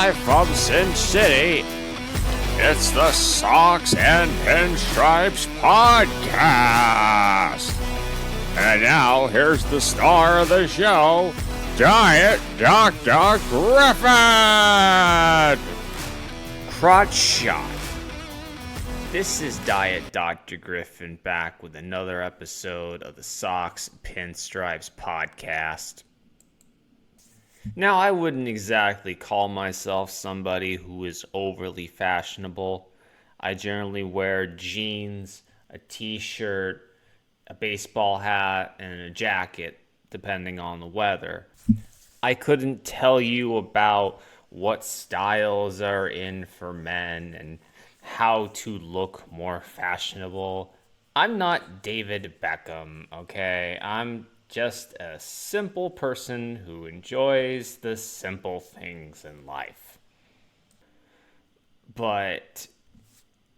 Live from Sin City, it's the Socks and Pinstripes Podcast. And now, here's the star of the show, Diet Dr. Griffin! Crotch shot. This is Diet Dr. Griffin back with another episode of the Socks and Pinstripes Podcast. Now, I wouldn't exactly call myself somebody who is overly fashionable. I generally wear jeans, a t-shirt, a baseball hat, and a jacket, depending on the weather. I couldn't tell you about what styles are in for men and how to look more fashionable. I'm not David Beckham, okay? I'm just a simple person who enjoys the simple things in life. But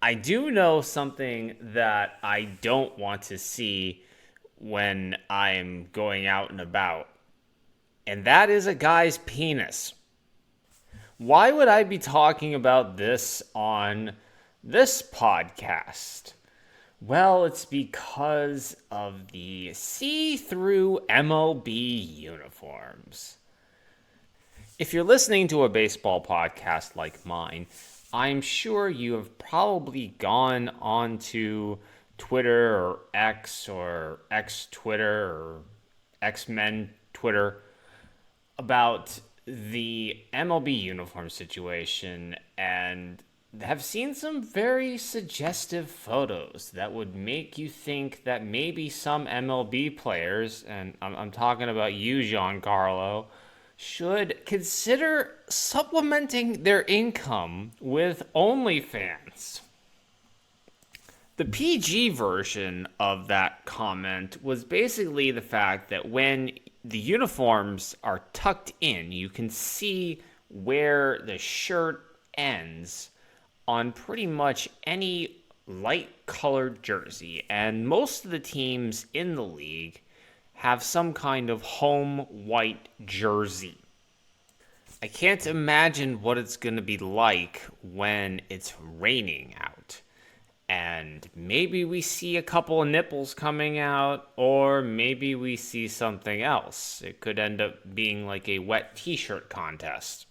I do know something that I don't want to see when I'm going out and about, and that is a guy's penis. Why would I be talking about this on this podcast? Well, it's because of the see-through MLB uniforms. If you're listening to a baseball podcast like mine, I'm sure you have probably gone onto Twitter or X-Twitter or X-Men Twitter about the MLB uniform situation and have seen some very suggestive photos that would make you think that maybe some MLB players, and I'm talking about you, Giancarlo, should consider supplementing their income with OnlyFans. The PG version of that comment was basically the fact that when the uniforms are tucked in, you can see where the shirt ends on pretty much any light-colored jersey, and most of the teams in the league have some kind of home white jersey. I can't imagine what it's going to be like when it's raining out. And maybe we see a couple of nipples coming out, or maybe we see something else. It could end up being like a wet t-shirt contest.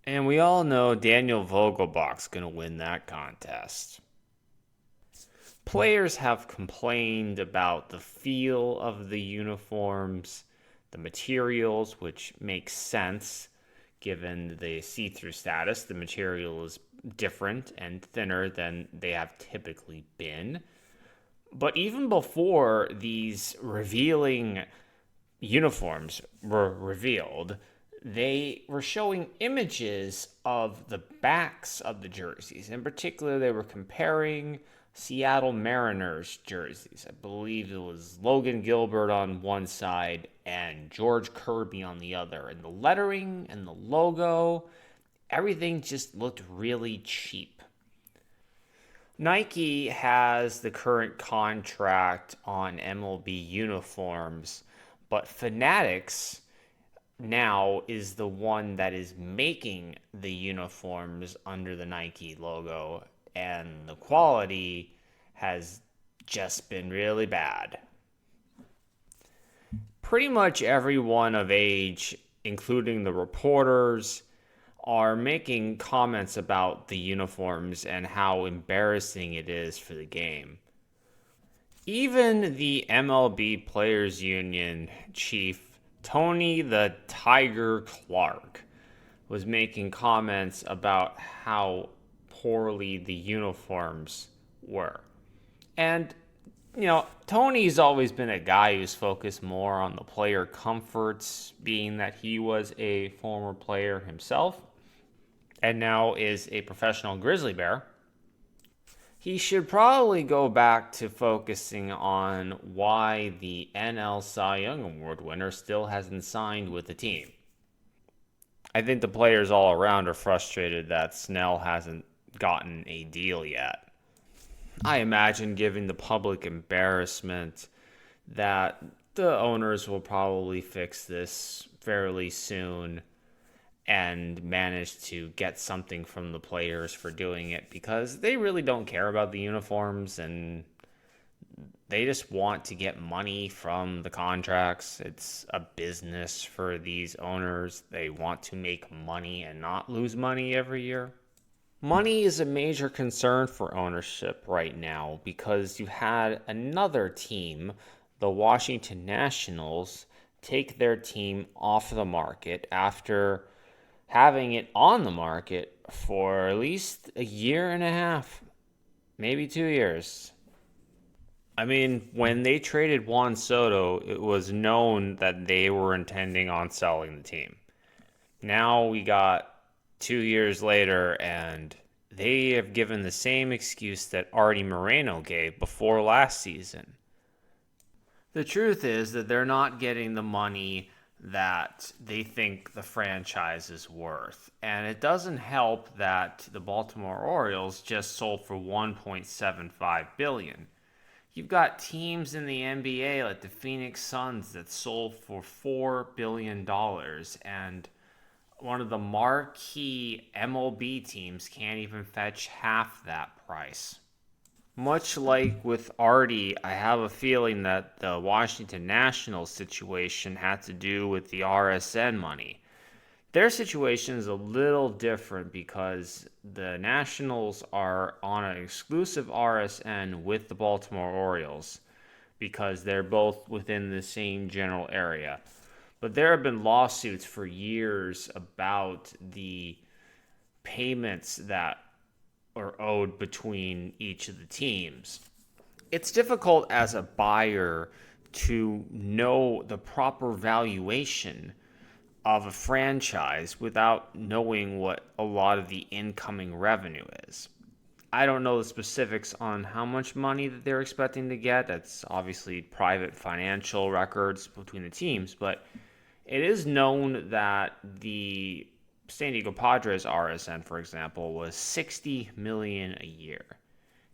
And we all know Daniel Vogelbach's going to win that contest. Players have complained about the feel of the uniforms, the materials, which makes sense given the see-through status. The material is different and thinner than they have typically been. But even before these revealing uniforms were revealed, they were showing images of the backs of the jerseys. In particular, they were comparing Seattle Mariners jerseys. I believe it was Logan Gilbert on one side and George Kirby on the other. And the lettering and the logo, everything just looked really cheap. Nike has the current contract on MLB uniforms, but Fanatics now is the one that is making the uniforms under the Nike logo, and the quality has just been really bad. Pretty much everyone of age, including the reporters, are making comments about the uniforms and how embarrassing it is for the game. Even the MLB Players Union chief, Tony the Tiger Clark, was making comments about how poorly the uniforms were. And, Tony's always been a guy who's focused more on the player comforts, being that he was a former player himself and now is a professional grizzly bear. He should probably go back to focusing on why the NL Cy Young Award winner still hasn't signed with the team. I think the players all around are frustrated that Snell hasn't gotten a deal yet. I imagine, given the public embarrassment, that the owners will probably fix this fairly soon and manage to get something from the players for doing it, because they really don't care about the uniforms and they just want to get money from the contracts. It's a business for these owners. They want to make money and not lose money every year. Money is a major concern for ownership right now because you had another team, the Washington Nationals, take their team off the market after having it on the market for at least a year and a half, maybe 2 years. I mean, when they traded Juan Soto, it was known that they were intending on selling the team. Now we got 2 years later, and they have given the same excuse that Artie Moreno gave before last season. The truth is that they're not getting the money that they think the franchise is worth. And it doesn't help that the Baltimore Orioles just sold for $1.75 billion. You've got teams in the NBA like the Phoenix Suns that sold for $4 billion, and one of the marquee MLB teams can't even fetch half that price. Much like with Artie, I have a feeling that the Washington Nationals situation had to do with the RSN money. Their situation is a little different because the Nationals are on an exclusive RSN with the Baltimore Orioles because they're both within the same general area. But there have been lawsuits for years about the payments that are owed between each of the teams. It's difficult as a buyer to know the proper valuation of a franchise without knowing what a lot of the incoming revenue is. I don't know the specifics on how much money that they're expecting to get. That's obviously private financial records between the teams, but it is known that the San Diego Padres RSN, for example, was $60 million a year.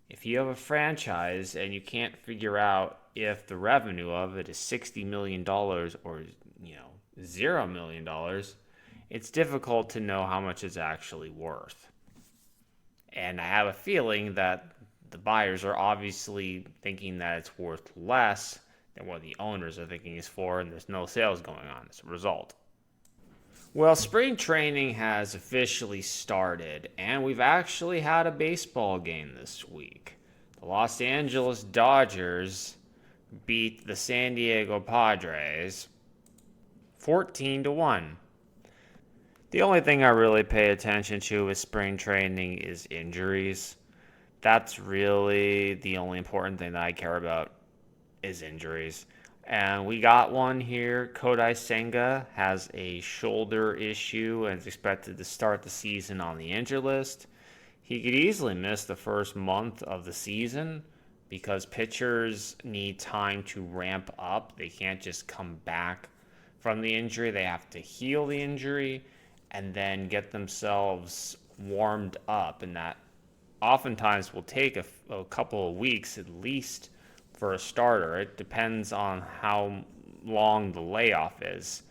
If you have a franchise and you can't figure out if the revenue of it is $60 million or, $0 million, it's difficult to know how much it's actually worth. And I have a feeling that the buyers are obviously thinking that it's worth less than what the owners are thinking is for, and there's no sales going on as a result. Well, spring training has officially started, and we've actually had a baseball game this week. The Los Angeles Dodgers beat the San Diego Padres 14-1. The only thing I really pay attention to with spring training is injuries. That's really the only important thing that I care about is injuries. And we got one here. Kodai Senga has a shoulder issue and is expected to start the season on the injured list. He could easily miss the first month of the season because pitchers need time to ramp up. They can't just come back from the injury. They have to heal the injury and then get themselves warmed up. And that oftentimes will take a couple of weeks at least for a starter. It depends on how long the layoff is.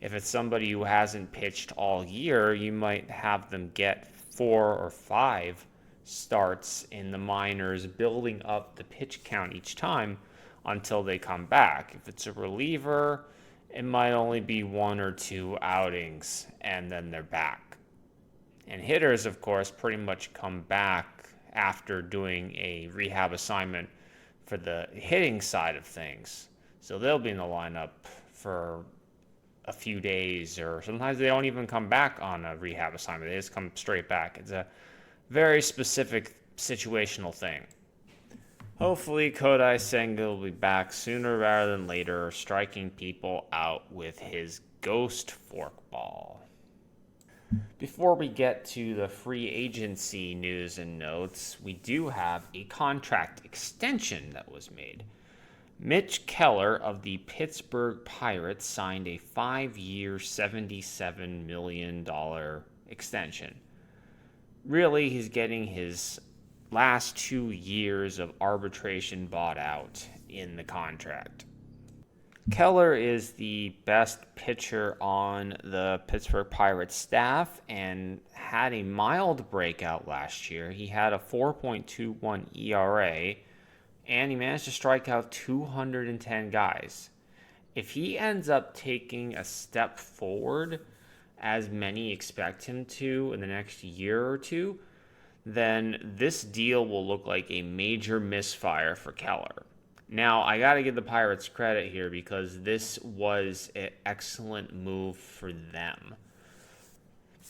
If it's somebody who hasn't pitched all year, you might have them get 4 or 5 starts in the minors, building up the pitch count each time until they come back. If it's a reliever, it might only be 1 or 2 outings and then they're back. And hitters, of course, pretty much come back after doing a rehab assignment for the hitting side of things. So they'll be in the lineup for a few days, or sometimes they don't even come back on a rehab assignment. They just come straight back. It's a very specific situational thing. Hopefully Kodai Senga will be back sooner rather than later, striking people out with his ghost forkball. Before we get to the free agency news and notes, we do have a contract extension that was made. Mitch Keller of the Pittsburgh Pirates signed a 5-year, $77 million extension. Really, he's getting his last 2 years of arbitration bought out in the contract. Keller is the best pitcher on the Pittsburgh Pirates staff and had a mild breakout last year. He had a 4.21 ERA and he managed to strike out 210 guys. If he ends up taking a step forward, as many expect him to in the next year or two, then this deal will look like a major misfire for Keller. Now, I got to give the Pirates credit here because this was an excellent move for them.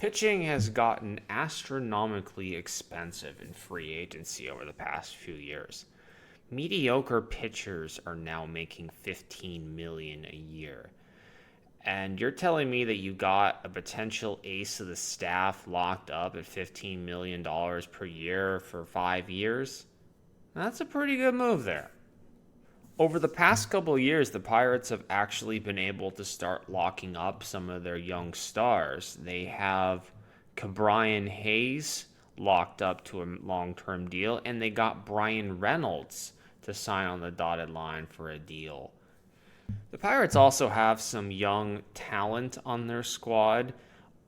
Pitching has gotten astronomically expensive in free agency over the past few years. Mediocre pitchers are now making $15 million a year. And you're telling me that you got a potential ace of the staff locked up at $15 million per year for 5 years? That's a pretty good move there. Over the past couple of years, the Pirates have actually been able to start locking up some of their young stars. They have Cabrian Hayes locked up to a long-term deal, and they got Brian Reynolds to sign on the dotted line for a deal. The Pirates also have some young talent on their squad.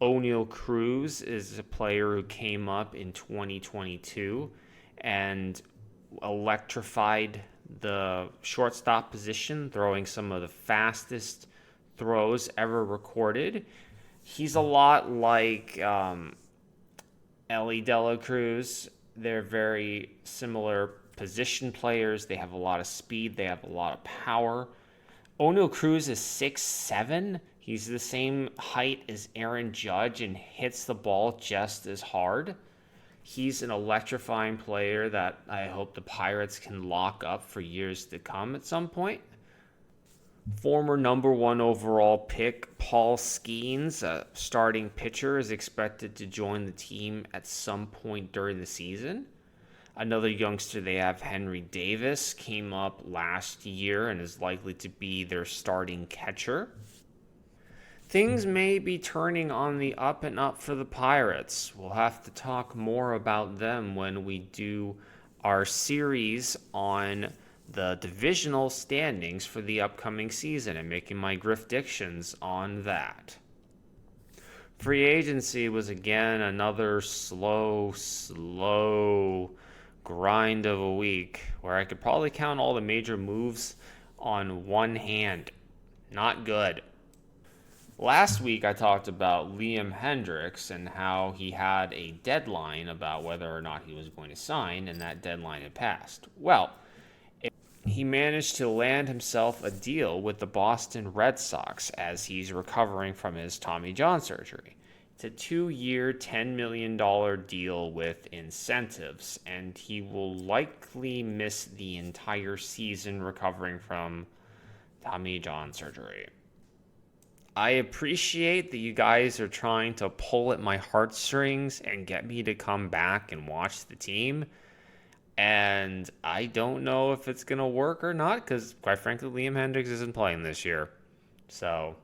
O'Neal Cruz is a player who came up in 2022 and electrified the shortstop position, throwing some of the fastest throws ever recorded. He's a lot like Ellie De La Cruz. They're very similar position players. They have a lot of speed. They have a lot of power. O'Neal Cruz is 6'7". He's the same height as Aaron Judge and hits the ball just as hard. He's an electrifying player that I hope the Pirates can lock up for years to come at some point. Former number 1 overall pick Paul Skeens, a starting pitcher, is expected to join the team at some point during the season. Another youngster they have, Henry Davis, came up last year and is likely to be their starting catcher. Things may be turning on the up and up for the Pirates. We'll have to talk more about them when we do our series on the divisional standings for the upcoming season and making my Griffdictions on that. Free agency was again another slow grind of a week where I could probably count all the major moves on one hand. Not good. Last week, I talked about Liam Hendriks and how he had a deadline about whether or not he was going to sign, and that deadline had passed. Well, he managed to land himself a deal with the Boston Red Sox as he's recovering from his Tommy John surgery. It's a 2-year, $10 million deal with incentives, and he will likely miss the entire season recovering from Tommy John surgery. I appreciate that you guys are trying to pull at my heartstrings and get me to come back and watch the team. And I don't know if it's going to work or not because, quite frankly, Liam Hendriks isn't playing this year. So,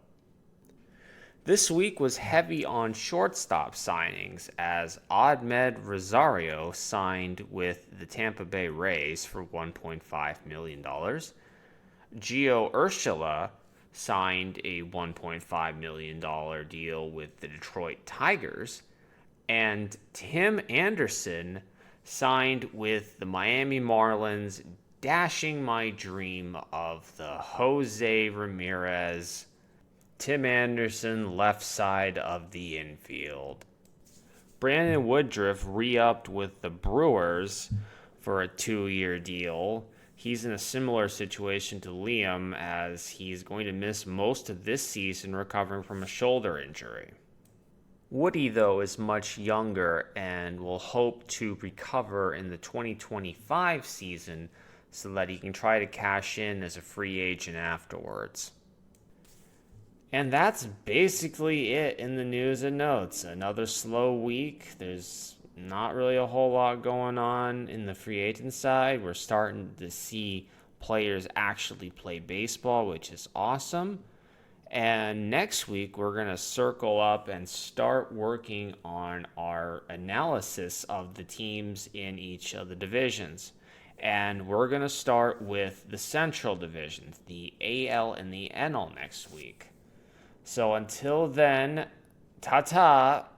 this week was heavy on shortstop signings as Ahmed Rosario signed with the Tampa Bay Rays for $1.5 million. Gio Urshela signed a $1.5 million deal with the Detroit Tigers, and Tim Anderson signed with the Miami Marlins, dashing my dream of the Jose Ramirez, Tim Anderson left side of the infield. Brandon Woodruff re-upped with the Brewers for a 2-year deal. He's in a similar situation to Liam as he's going to miss most of this season recovering from a shoulder injury. Woody, though, is much younger and will hope to recover in the 2025 season so that he can try to cash in as a free agent afterwards. And that's basically it in the news and notes. Another slow week. There's not really a whole lot going on in the free agent side. We're starting to see players actually play baseball, which is awesome. And next week, we're going to circle up and start working on our analysis of the teams in each of the divisions. And we're going to start with the Central Divisions, the AL and the NL next week. So until then, ta-ta.